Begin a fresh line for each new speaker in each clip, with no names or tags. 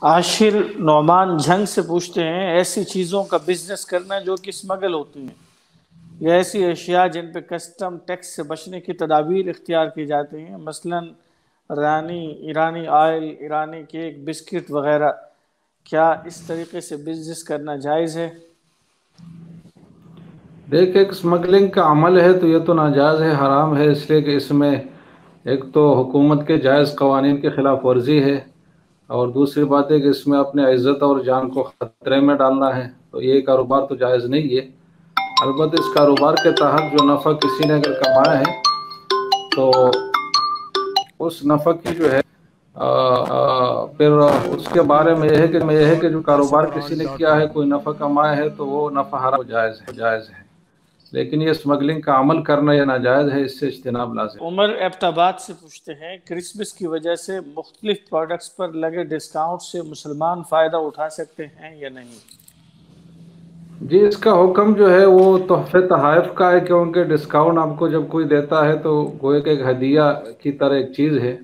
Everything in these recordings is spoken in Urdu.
عاشر نعمان جھنگ سے پوچھتے ہیں ایسی چیزوں کا بزنس کرنا جو کہ اسمگل ہوتی ہیں یا ایسی اشیاء جن پہ کسٹم ٹیکس سے بچنے کی تدابیر اختیار کی جاتی ہیں، مثلا ایرانی آئل، ایرانی کیک، بسکٹ وغیرہ، کیا اس طریقے سے بزنس کرنا جائز ہے؟
دیکھ، ایک اسمگلنگ کا عمل ہے تو یہ تو ناجائز ہے، حرام ہے، اس لیے کہ اس میں ایک تو حکومت کے جائز قوانین کی خلاف ورزی ہے، اور دوسری بات ہے کہ اس میں اپنے عزت اور جان کو خطرے میں ڈالنا ہے، تو یہ کاروبار تو جائز نہیں ہے۔ البتہ اس کاروبار کے تحت جو نفع کسی نے اگر کمایا ہے تو اس نفع کی جو ہے پھر اس کے بارے میں یہ ہے کہ جو کاروبار کسی نے کیا ہے، کوئی نفع کمایا ہے تو وہ نفع حرام جائز ہے، لیکن یہ اسمگلنگ کا عمل کرنا یا ناجائز ہے، اس سے اجتناب لازم۔
عمر ایبٹ سے پوچھتے ہیں کرسمس کی وجہ سے مختلف پروڈکٹس پر لگے ڈسکاؤنٹ سے مسلمان فائدہ اٹھا سکتے ہیں یا نہیں؟
جی، اس کا حکم جو ہے وہ تحفے تحائف کا ہے، کیونکہ ڈسکاؤنٹ آپ کو جب کوئی دیتا ہے تو گویا کہ ایک ہدیہ کی طرح ایک چیز ہے،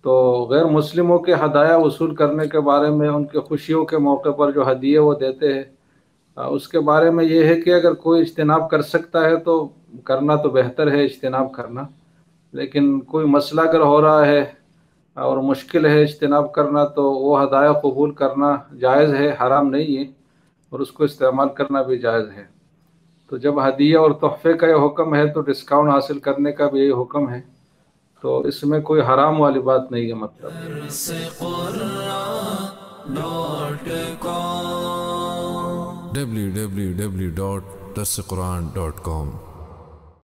تو غیر مسلموں کے ہدایہ وصول کرنے کے بارے میں، ان کے خوشیوں کے موقع پر جو ہدیے وہ دیتے ہیں، اس کے بارے میں یہ ہے کہ اگر کوئی اجتناب کر سکتا ہے تو کرنا تو بہتر ہے، اجتناب کرنا، لیکن کوئی مسئلہ اگر ہو رہا ہے اور مشکل ہے اجتناب کرنا تو وہ ہدایہ قبول کرنا جائز ہے، حرام نہیں ہے، اور اس کو استعمال کرنا بھی جائز ہے۔ تو جب ہدیہ اور تحفے کا یہ حکم ہے تو ڈسکاؤنٹ حاصل کرنے کا بھی یہی حکم ہے، تو اس میں کوئی حرام والی بات نہیں ہے مطلب۔
www.darsequran.com